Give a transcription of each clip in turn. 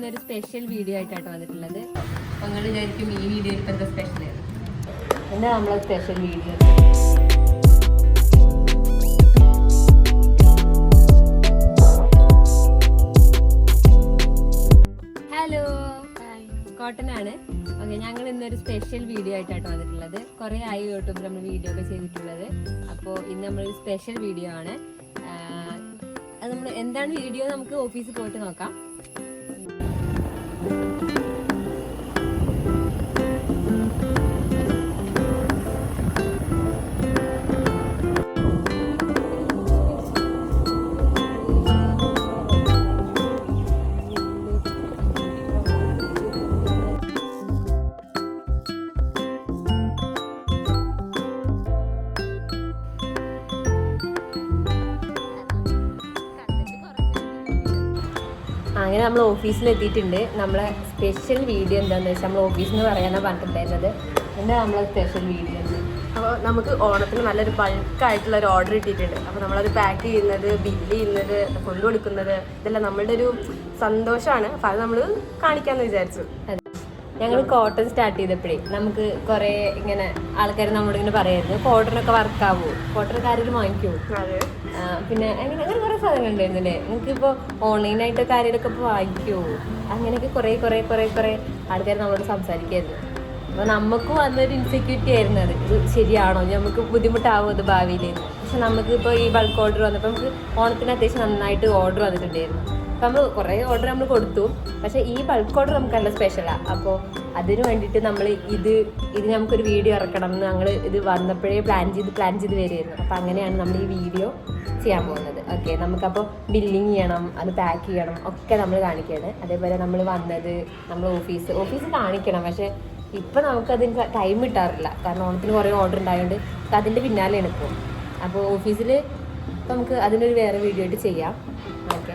ഇന്നൊരു special video ആയിട്ടാണ് വന്നിട്ടുള്ളത്. അപ്പോൾ നിങ്ങൾ വിചാരിക്കും ഈ വീഡിയോ ഇപ്പോൾ എന്താ സ്പെഷ്യൽ? എന്താ നമ്മളെ സ്പെഷ്യൽ വീഡിയോ? ഹലോ, കോട്ടനാണ്. ഓക്കെ, ഞങ്ങൾ ഇന്നൊരു സ്പെഷ്യൽ വീഡിയോ ആയിട്ടാണ് വന്നിട്ടുള്ളത്. കുറേ ആയി യൂട്യൂബിൽ നമ്മൾ വീഡിയോ ഒക്കെ ചെയ്തിട്ടുള്ളത്. അപ്പോൾ ഇന്ന് നമ്മളൊരു സ്പെഷ്യൽ വീഡിയോ ആണ്. അത് നമ്മൾ എന്താണ് വീഡിയോ നമുക്ക് ഓഫീസിൽ പോയിട്ട് നോക്കാം. അങ്ങനെ നമ്മൾ ഓഫീസിൽ എത്തിയിട്ടുണ്ട്. നമ്മളെ സ്പെഷ്യൽ വീഡിയോ എന്താണെന്ന് വെച്ചാൽ നമ്മൾ ഓഫീസിൽ നിന്ന് പറയാനാണ് പറഞ്ഞിട്ടുണ്ടായിരുന്നത്. എന്താ നമ്മളെ സ്പെഷ്യൽ വീഡിയോ? അപ്പോൾ നമുക്ക് ഓണത്തിന് നല്ലൊരു ബൾക്കായിട്ടുള്ള ഒരു ഓർഡർ കിട്ടിയിട്ടുണ്ട്. അപ്പോൾ നമ്മളത് പാക്ക് ചെയ്യുന്നത്, ബില്ല് ചെയ്യുന്നത്, കൊണ്ടു കൊടുക്കുന്നത് ഇതെല്ലാം നമ്മളുടെ ഒരു സന്തോഷമാണ്. അപ്പോൾ അത് നമ്മൾ കാണിക്കാമെന്ന് വിചാരിച്ചു. ഞങ്ങൾ കോട്ടൺ സ്റ്റാർട്ട് ചെയ്തപ്പോഴേ നമുക്ക് കുറേ ഇങ്ങനെ ആൾക്കാർ നമ്മളിങ്ങനെ പറയായിരുന്നു, കോട്ടനൊക്കെ വർക്കാവോ, കോട്ടനൊക്കെ ആരെങ്കിലും വാങ്ങിക്കുമോ, പിന്നെ അങ്ങനെ അങ്ങനെ കുറേ സാധനങ്ങൾ ഉണ്ടായിരുന്നില്ലേ. നിങ്ങൾക്കിപ്പോൾ ഓൺലൈനായിട്ടൊക്കെ ആരെങ്കിലുമൊക്കെ ഇപ്പോൾ വാങ്ങിക്കുമോ, അങ്ങനെയൊക്കെ കുറേ ആൾക്കാർ നമ്മളോട് സംസാരിക്കുമായിരുന്നു. അപ്പോൾ നമുക്കും അന്നൊരു ഇൻസെക്യൂരിറ്റി ആയിരുന്നു. അത് ഇത് ശരിയാണോ, നമുക്ക് ബുദ്ധിമുട്ടാവും അത് ഭാവിയിൽ. പക്ഷെ നമുക്കിപ്പോൾ ഈ ബൾക്ക് ഓർഡർ വന്നപ്പോൾ നമുക്ക് ഓണത്തിന് അത്യാവശ്യം നന്നായിട്ട് ഓർഡർ വന്നിട്ടുണ്ടായിരുന്നു. അപ്പോൾ നമ്മൾ കുറേ ഓർഡർ നമ്മൾ കൊടുത്തു. പക്ഷേ ഈ ബൾക്ക് ഓർഡർ നമുക്ക് നല്ല സ്പെഷ്യലാണ്. അപ്പോൾ അതിന് വേണ്ടിയിട്ട് നമ്മൾ ഇത് നമുക്കൊരു വീഡിയോ ഇറക്കണം എന്ന് ഞങ്ങൾ ഇത് വന്നപ്പോഴേ പ്ലാൻ ചെയ്ത് വരുമായിരുന്നു. അപ്പോൾ അങ്ങനെയാണ് നമ്മൾ ഈ വീഡിയോ ചെയ്യാൻ പോകുന്നത്. ഓക്കെ, നമുക്കപ്പോൾ ബില്ലിങ് ചെയ്യണം, അത് പാക്ക് ചെയ്യണം, ഒക്കെ നമ്മൾ കാണിക്കുകയാണ്. അതേപോലെ നമ്മൾ വന്നത് നമ്മൾ ഓഫീസ് കാണിക്കണം. പക്ഷേ ഇപ്പം നമുക്കതിന് ടൈം കിട്ടാറില്ല. കാരണം ഓണത്തിന് കുറേ ഓർഡർ ഉണ്ടായതുകൊണ്ട് അതിൻ്റെ പിന്നാലെയാണ് ഇപ്പോൾ. അപ്പോൾ ഓഫീസിൽ നമുക്ക് അതിനൊരു വേറെ വീഡിയോ ആയിട്ട് ചെയ്യാം. ഓക്കെ,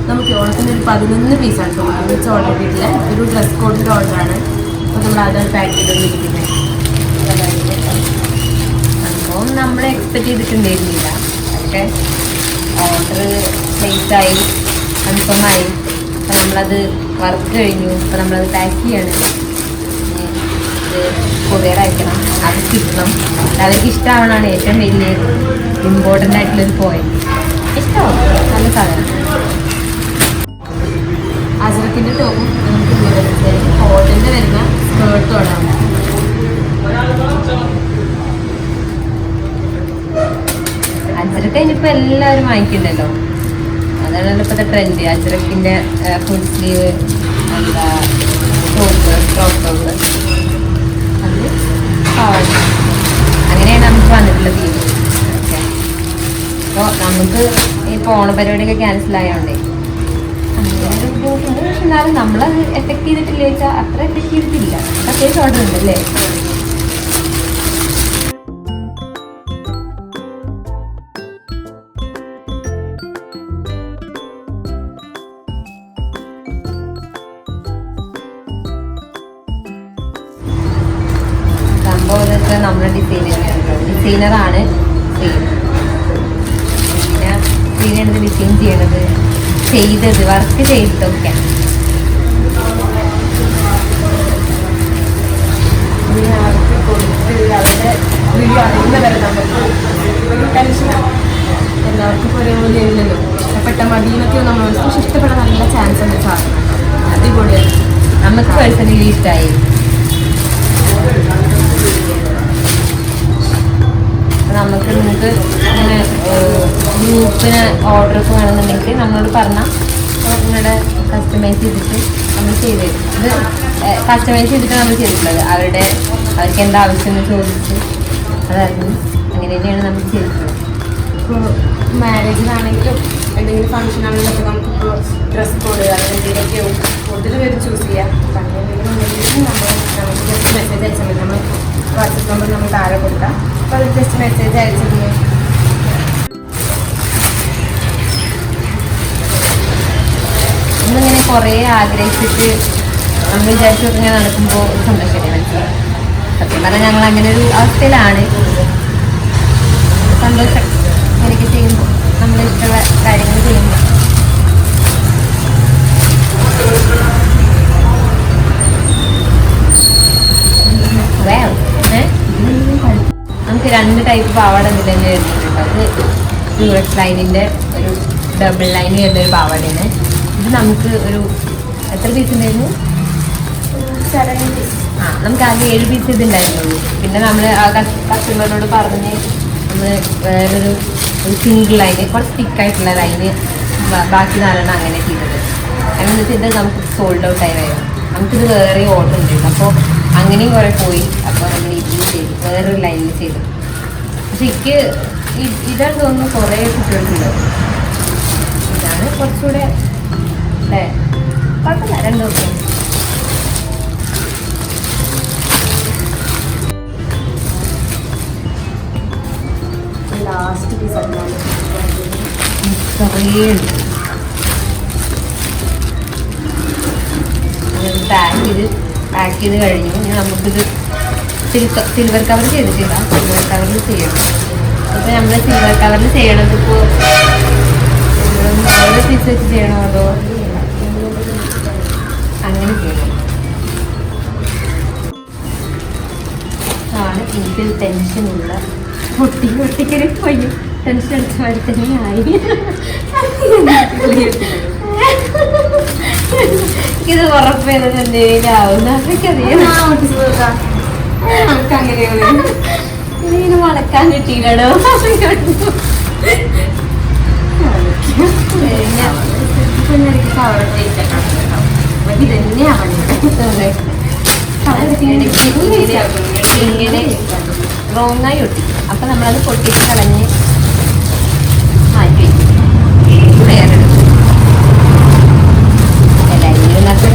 നമുക്ക് ഓണത്തിന് ഒരു 11 പീസാണ് വെച്ച് ഓർഡർ ചെയ്തിട്ടില്ല. ഒരു ഡ്രസ് കോഡിൻ്റെ ഓർഡറാണ്. അപ്പോൾ നമ്മൾ അതാണ് പാക്ക് ചെയ്തുകൊണ്ടിരിക്കുന്നത്. അപ്പോൾ നമ്മൾ എക്സ്പെക്റ്റ് ചെയ്തിട്ടുണ്ടായിരുന്നില്ല. ഒക്കെ ഓർഡർ ലേറ്റായി, കൺഫേമായി. അപ്പോൾ നമ്മളത് വർക്ക് കഴിഞ്ഞു. അപ്പോൾ നമ്മളത് പാക്ക് ചെയ്യാണ്. ഇത് കൊറിയർ അയക്കണം, അത് കിട്ടണം. അവർക്ക് ഇഷ്ടമാവണമാണ് ഏറ്റവും വലിയ ഇമ്പോർട്ടൻ്റ് ആയിട്ടുള്ളൊരു പോയിന്റ്. ഇഷ്ടമാവും, നല്ല സാധനം. അജറക്കിൻ്റെ ടോപ്പും നമുക്ക് കോട്ടൻ്റെ വരുന്ന സ്കേർട്ടോടാണ്. അജ്രക്ക ഇനിയിപ്പോൾ എല്ലാവരും വാങ്ങിക്കണ്ടല്ലോ. അതാണല്ലോ ഇപ്പോഴത്തെ ട്രെൻഡ്. അജ്രക്കിൻ്റെ ഫുൾ സ്ലീവ്, എന്താ ക്രോപ്പ് ടോപ്പ്, അത് അങ്ങനെയാണ് നമുക്ക് വന്നിട്ടുള്ള തീം. ഓക്കെ, അപ്പോൾ നമുക്ക് ഇപ്പോൾ ഓണപരിപാടിയൊക്കെ ക്യാൻസൽ ആയതുകൊണ്ടേ അങ്ങനെ ബുദ്ധിമുട്ടുണ്ട്. പക്ഷെ എന്നാലും നമ്മളത് എഫക്ട് ചെയ്തിട്ടില്ല ചോദിച്ചാൽ അത്ര എഫക്ട് ചെയ്തിട്ടില്ല. അത്യാവശ്യം ഓർഡർ ഉണ്ടല്ലേ. സംഭവം ഇതൊക്കെ നമ്മുടെ ഡിസൈനറാണ് സ്ക്രീനെടുത്ത് ഡിസൈൻ ചെയ്യണത്, ചെയ്തത്, വർക്ക് ചെയ്തതൊക്കെ. അവർക്ക് കൊടുത്ത് അവരുടെ വീഡിയോ അറിയുന്ന വരെ നമുക്ക് ഒരു ടെൻഷനാണ്. എല്ലാവർക്കും ഇപ്പോൾ ഒരേപോലെ ഇല്ലല്ലോ. ഇഷ്ടപ്പെട്ട മതിയൊക്കെ നമ്മൾ ഇഷ്ടപ്പെടാൻ നല്ല ചാൻസ് ഉണ്ട്. സാധനം അടിപൊളിയാണ്. നമുക്ക് പേഴ്സണലി ഇഷ്ടമായി. നിങ്ങൾക്ക് ഇങ്ങനെ ഗ്രൂപ്പിന് ഓർഡറൊക്കെ വേണമെന്നുണ്ടെങ്കിൽ നമ്മളോട് പറഞ്ഞാൽ നിങ്ങളുടെ കസ്റ്റമൈസ് ചെയ്തിട്ട് നമ്മൾ ചെയ്ത് തരും. ഇത് കസ്റ്റമൈസ് ചെയ്തിട്ട് നമ്മൾ ചെയ്തിട്ടുള്ളത്. അവർക്ക് എന്താ ആവശ്യം എന്ന് ചോദിച്ച് അതായിരുന്നു. അങ്ങനെ തന്നെയാണ് നമ്മൾ ചെയ്തിട്ടുള്ളത്. ഇപ്പോൾ മാരേജിനാണെങ്കിലും എന്തെങ്കിലും ഫംഗ്ഷൻ ആണെങ്കിലൊക്കെ നമുക്കിപ്പോൾ ഡ്രസ് കോഡ് അതിനെന്തെങ്കിലുമൊക്കെ കൂടുതൽ പേര് ചൂസ് ചെയ്യാം. അപ്പം അങ്ങനെ എന്തെങ്കിലും ഉണ്ടെങ്കിൽ നമുക്ക് ജസ്റ്റ് മെസ്സേജ് അയച്ചാൽ മതി. നമ്മൾ വാട്സപ്പ് നമ്പർ നമ്മൾ താഴെ കൊടുക്കാം. അപ്പോൾ അത് ജസ്റ്റ് മെസ്സേജ് അയച്ചിരുന്നു. നമ്മളിങ്ങനെ കുറേ ആഗ്രഹിച്ചിട്ട് നമ്മൾ വിചാരിച്ചൊക്കെ ഇങ്ങനെ നടക്കുമ്പോൾ ഒരു സന്തോഷമല്ലേ മനസ്സിലാവും. സത്യം പറഞ്ഞാൽ ഞങ്ങൾ അങ്ങനെ ഒരു അവസ്ഥയിലാണ്. സന്തോഷം എനിക്ക് ചെയ്യുമ്പോൾ നമ്മളിഷ്ടമുള്ള കാര്യങ്ങൾ ചെയ്യുമ്പോൾ. നമുക്ക് 2 ടൈപ്പ് പാവാട ഇതിൽ തന്നെ വരുന്നുണ്ട്. അത് ഡ്യൂറക്സ് ലൈനിൻ്റെ ഒരു ഡബിൾ ലൈൻ വരുന്ന ഒരു പാവാടയാണ്. ഇത് നമുക്ക് ഒരു എത്ര പീസ് ഉണ്ടായിരുന്നു? 7 പീസ്. നമുക്ക് ആകെ 7 പീസ് ഇതുണ്ടായിരുന്നുള്ളൂ. പിന്നെ നമ്മൾ ആ കസ്റ്റമറിനോട് പറഞ്ഞ് നമ്മൾ വേറൊരു സിംഗിൾ ലൈന് കുറച്ച് തിക്കായിട്ടുള്ള ലൈന് ബാക്കി 4 അങ്ങനെ ചെയ്തത്. അങ്ങനെ ചെയ്ത് നമുക്ക് സോൾഡ് ഔട്ട് ആയി വരും. നമുക്കിത് വേറെ ഓർഡർ ഉണ്ട്. അപ്പോൾ അങ്ങനെയും കുറേ പോയി. അപ്പോൾ നമ്മൾ ഇതിൽ ചെയ്തു, വേറൊരു ലൈനിൽ ചെയ്തു. പക്ഷെ എനിക്ക് ഇതാണ് തോന്നുന്നു കുറേ കുട്ടികൾക്കുണ്ടാവും. ഇതാണ് കുറച്ചുകൂടെ അല്ലേ, കുഴപ്പമില്ല. 2 ദിവസം ലാസ്റ്റ് പീസ് കുറേ ഉണ്ട്. പാക്ക് ചെയ്ത് കഴിഞ്ഞു. ഇനി നമുക്കിത് സിൽവർ കവർ ചെയ്തിട്ടില്ല, സിൽവർ കവറിൽ ചെയ്യണം. അപ്പോൾ നമ്മൾ സിൽവർ കവറിൽ ചെയ്യണത് ഇപ്പോൾ ഓരോ പീസ് വെച്ച് ചെയ്യണോ അതോ അങ്ങനെ ചെയ്യണം ആണ് എനിക്ക് ടെൻഷനുള്ള. ഒട്ടിക്കല് പോയി ടെൻഷൻ അടിച്ച മാതിരി തന്നെ ആയി. ഇത് ഉറപ്പേത് എന്തെങ്കിലും എനിക്കറിയാം. ഇങ്ങനെ വളക്കാൻ കിട്ടിയില്ലടോ. ഇങ്ങനെ റോങ്ങായി ഒട്ടി. അപ്പൊ നമ്മളത് പൊട്ടിച്ച് കളഞ്ഞ് മാറ്റി വേറെ എല്ലാവരും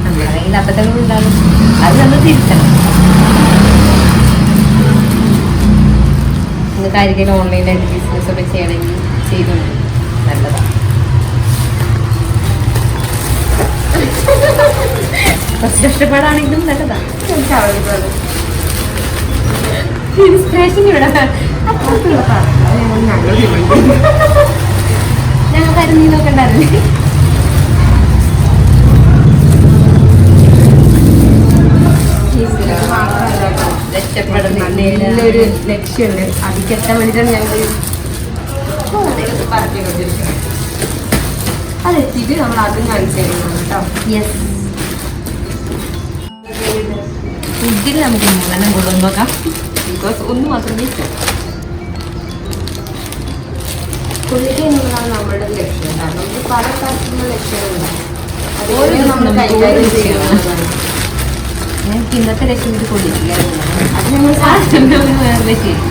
നമ്മുടെ കയ്യിൽ അബദ്ധങ്ങൾ ഉണ്ടാകും. അത് നമ്മൾ തിരിച്ചണം. നിങ്ങൾക്ക് ആയിരിക്കും ഓൺലൈനായിട്ട് ബിസിനസ് ഒക്കെ ചെയ്യണമെങ്കിൽ ചെയ്തുകൊണ്ട് നല്ലതാണ്. കുറച്ച് കഷ്ടപ്പാടാണെങ്കിലും നല്ലതാണ്. ഇൻസ്പിറേഷൻ ഇവിടെ ഞങ്ങൾ കരുതി നോക്കണ്ടായിരുന്നേ. നല്ലൊരു ലക്ഷ്യമുണ്ട്. അതിക്ക് എത്താൻ വേണ്ടിയിട്ടാണ് ഞങ്ങൾ പറഞ്ഞുകൊണ്ടിരിക്കുന്നത്. അതെത്തിയിട്ട് നമ്മൾ അതും കാണിച്ചു തരുന്നു കേട്ടോ. യെസ്, ഇതിൽ നമുക്ക് 3 കൊണ്ടുവന്ന് നോക്കാം. ബിക്കോസ് ഒന്ന് മാത്രമേ കുളിക എന്നുള്ളതാണ് നമ്മുടെ ലക്ഷ്യം. കാരണം നമുക്ക് പല തരത്തിലുള്ള ലക്ഷ്യങ്ങളുണ്ടാകും. അതുപോലെ നമ്മൾ കൈകാര്യം ചെയ്യുന്നതാണ്. ഞങ്ങൾക്ക് ഇന്നത്തെ ലക്ഷ്യം ഇത് കൊള്ളില്ല. അത് നമ്മൾ വേറെ ചെയ്യും.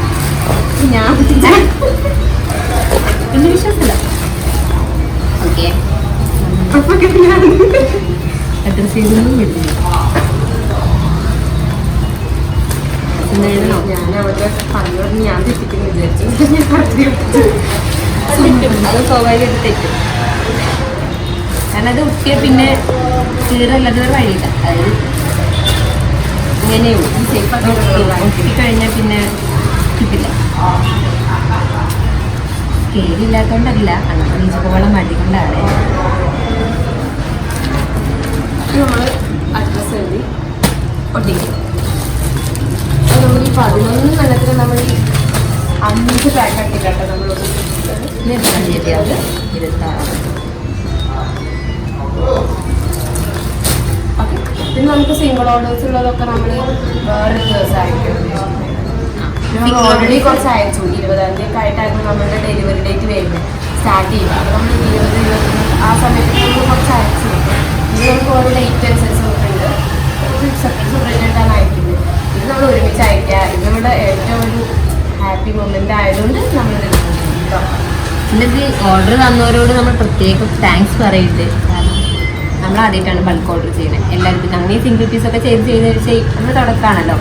ഞാൻ പിന്നെ വിശ്വാസമില്ല. ഓക്കെ, അഡ്രസ് ചെയ്തൊന്നും വരുന്നില്ല. ഞാൻ അവിടെ പറഞ്ഞോട് ഞാൻ തെറ്റിക്കുന്നു വിചാരിച്ചു. അത് സ്വാഭാവികമായിട്ട് തെറ്റും. കാരണം അത് ഉട്ടിയ പിന്നെ തീരല്ലാതെ വഴിയില്ല. അത് ഇങ്ങനെ ഒട്ടിക്കഴിഞ്ഞാൽ പിന്നെ കിട്ടില്ല. സ്കെയിലില്ലാത്തതുകൊണ്ടല്ല, അന്നത്തെ നീച്ചപ്പോളം മടി കൊണ്ടാണ്. നമ്മൾ അഡ്രസ്സ് എഴുതി ഒട്ടിക്കും. നമ്മൾ ഈ 11 എണ്ണത്തിന് നമ്മൾ 5 പാക്ക് ആക്കിയിട്ടാണ് നമ്മൾ തീയതി 26. ഓക്കെ. പിന്നെ നമുക്ക് സിംഗിൾ ഓർഡേഴ്സ് ഉള്ളതൊക്കെ നമ്മൾ വേറൊരു ദിവസമായിരിക്കും. ഓൾറെഡി കുറച്ച് അയച്ചു. 20-ാം തീയതി ആയിട്ടായിരുന്നു നമ്മളുടെ ഡെലിവറി ഡേറ്റ് വരുന്നത് സ്റ്റാർട്ട് ചെയ്യുക. അപ്പോൾ നമ്മൾ 20-21 ആ സമയത്ത് നമ്മൾ കുറച്ച് അയച്ചു. ഇത് നമുക്ക് ഓരോ ഡേറ്റ് അനുസരിച്ച് നമുക്കുണ്ട്. സെപ്പറേറ്റ് ആയിട്ടാണ് അയക്കുന്നത്. ഇത് നമ്മൾ ഒരുമിച്ച് അയക്കുക. ഇത് നമ്മുടെ ഏറ്റവും ഒരു ഹാപ്പി മൊമെൻ്റ് ആയതുകൊണ്ട് നമ്മളിത് കേട്ടോ. പിന്നെ ഇത് ഓർഡർ തന്നവരോട് നമ്മൾ പ്രത്യേകം താങ്ക്സ് പറയുന്നുണ്ട്. കാരണം നമ്മൾ ആദ്യമായിട്ടാണ് ബൾക്ക് ഓർഡർ ചെയ്യുന്നത്. എല്ലാവർക്കും ഞങ്ങൾ ഈ സിംഗിൾ പീസൊക്കെ നമ്മൾ തുടക്കമാണല്ലോ,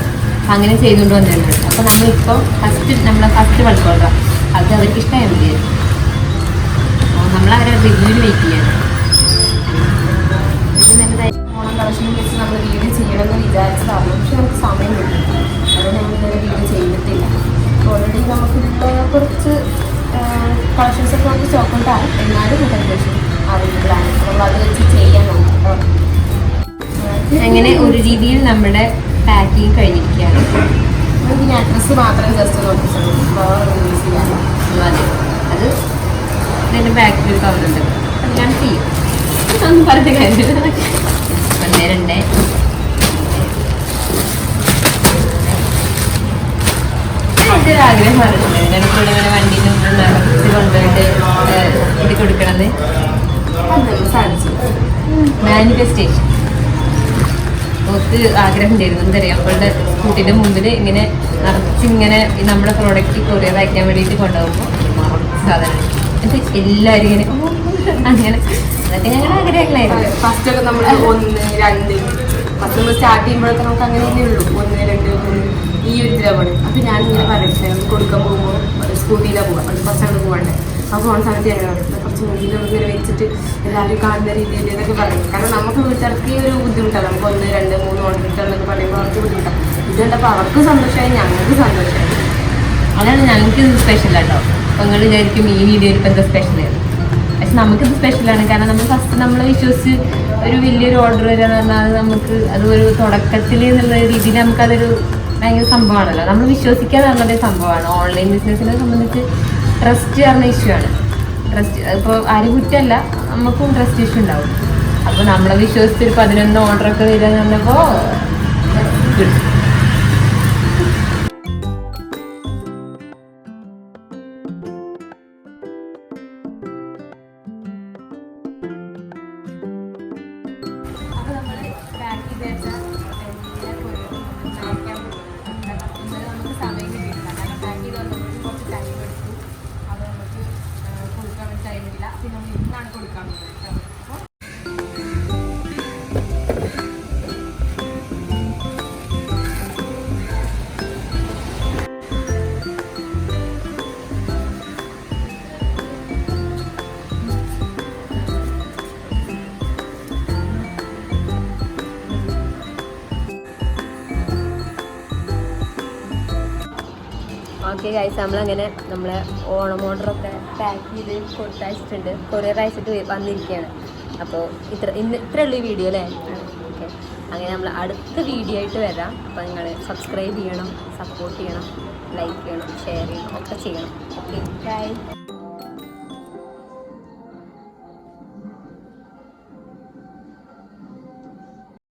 അങ്ങനെ ചെയ്തുകൊണ്ട് വന്നിരുന്നത്. അപ്പോൾ നമ്മളിപ്പോൾ ഫസ്റ്റ് ബൾക്ക് ഓർഡർ അത് അവർക്ക് ഇഷ്ടമായി മതിയായിരുന്നു. അപ്പോൾ നമ്മൾ അവരെ റിവ്യൂവിന് വെയിറ്റ് ചെയ്യണം. ഇത് നല്ലതായി. ഓണം കളക്ഷൻ അങ്ങനെ ഒരു രീതിയിൽ നമ്മുടെ പാക്കിങ് കഴിഞ്ഞിരിക്കുകയാണ്. നമുക്ക് ഞാൻ ഡ്രസ്സ് മാത്രം ജസ്റ്റ് നോക്കിച്ചുള്ളൂ, യൂസ് ചെയ്യാൻ. അതെ, അത് ഇതിൻ്റെ ബാക്കിൽ ഒരു കവറുണ്ട്, അതിലാണ് ചെയ്യും. ഒന്നും പറഞ്ഞ കാര്യമില്ല. 1 2 ഒരു ആഗ്രഹം പറഞ്ഞിട്ടുണ്ട് എനിക്കിവിടെ ഇങ്ങനെ വണ്ടീൻ്റെ മുന്നിൽ നിറച്ച് കൊണ്ടുപോയിട്ട് ഇത് കൊടുക്കണമെന്ന്. അത് നമ്മൾ സാധിച്ചു. മാനിഫെസ്റ്റേഷൻ ഒത്തിരി ആഗ്രഹം ഉണ്ടായിരുന്നു. എന്തറിയാം, അവളുടെ സ്കൂട്ടിൻ്റെ മുമ്പിൽ ഇങ്ങനെ നിറച്ചിങ്ങനെ നമ്മുടെ പ്രോഡക്റ്റ് കൊറിയർ അയക്കാൻ വേണ്ടിയിട്ട് കൊണ്ടുപോകുമ്പോൾ സാധനം എന്നിട്ട് എല്ലാവരും ഇങ്ങനെ അങ്ങനെ അതൊക്കെ ഞങ്ങളുടെ ആഗ്രഹങ്ങളായിരുന്നു. ഫസ്റ്റൊക്കെ നമ്മൾ 1 2 ഫസ്റ്റ് നമ്മൾ സ്റ്റാർട്ട് ചെയ്യുമ്പോഴൊക്കെ നമുക്ക് അങ്ങനെയല്ലേ ഉള്ളൂ, 1 2 3 ഈ ഒരു ഇതിലാണ്. അപ്പം ഞാനിങ്ങനെ പറയട്ടെ, കൊടുക്കാൻ പോകുമ്പോൾ സ്കൂട്ടിയിലാണ് പോവുക, അത് ഫസ്റ്റ് അങ്ങോട്ട് പോകണ്ടേ. ആ പോകുന്ന സമയത്ത് ഞങ്ങൾ കുറച്ച് മുന്നിൽ ഇങ്ങനെ വെച്ചിട്ട് എല്ലാവരും കാണുന്ന രീതിയിൽ ഇതൊക്കെ പറയും. കാരണം നമുക്ക് വീട്ടുകാർക്ക് ഒരു ബുദ്ധിമുട്ടാണ്, നമുക്ക് 1 2 3 ഓർഡർ കിട്ടുക പറയുമ്പോൾ അവർക്ക് ബുദ്ധിമുട്ടാണ്. ഇത് കണ്ടപ്പോൾ അവർക്ക് സന്തോഷമായി, ഞങ്ങൾക്ക് സന്തോഷമായി. അതാണ് ഞങ്ങൾക്ക് ഇത് സ്പെഷ്യൽ കേട്ടോ. അപ്പോൾ നിങ്ങൾ വിചാരിക്കും ഈ വീഡിയോയിൽ ഇപ്പം എന്താ സ്പെഷ്യലായിരുന്നു. പക്ഷെ നമുക്കിത് സ്പെഷ്യലാണ്. കാരണം നമ്മൾ ഫസ്റ്റ് നമ്മൾ വിശ്വസിച്ച് ഒരു വലിയൊരു ഓർഡർ വരിക എന്ന് പറഞ്ഞാൽ നമുക്ക് അത് ഒരു തുടക്കത്തിൽ എന്നുള്ള രീതിയിൽ നമുക്കതൊരു ഭയങ്കര സംഭവമാണല്ലോ. നമ്മൾ വിശ്വസിക്കാതെ പറഞ്ഞൊരു സംഭവമാണ്. ഓൺലൈൻ ബിസിനസ്സിനെ സംബന്ധിച്ച് ട്രസ്റ്റ് പറഞ്ഞ ഇഷ്യൂ ആണ്. ട്രസ്റ്റ് ഇപ്പോൾ ആരും കുറ്റമല്ല, നമുക്കും ട്രസ്റ്റ് ഇഷ്യൂ ഉണ്ടാവും. അപ്പോൾ നമ്മളെ വിശ്വസിച്ച് 11 ഓർഡറൊക്കെ വരിക എന്ന് പറഞ്ഞപ്പോൾ ഓക്കെ ഗൈസ്, നമ്മളങ്ങനെ നമ്മളെ ഓണം ഓർഡറൊക്കെ പാക്ക് ചെയ്ത് കൊടുത്തയച്ചിട്ടുണ്ട്. കൊറിയർ അയച്ചിട്ട് വന്നിരിക്കുകയാണ്. അപ്പോൾ ഇത്രയുള്ളൂ ഈ വീഡിയോ അല്ലേ? ഓക്കെ, അങ്ങനെ നമ്മൾ അടുത്ത വീഡിയോ ആയിട്ട് വരാം. അപ്പോൾ നിങ്ങൾ സബ്സ്ക്രൈബ് ചെയ്യണം, സപ്പോർട്ട് ചെയ്യണം, ലൈക്ക് ചെയ്യണം, ഷെയർ ചെയ്യണം, ഒക്കെ ചെയ്യണം. Okay, by.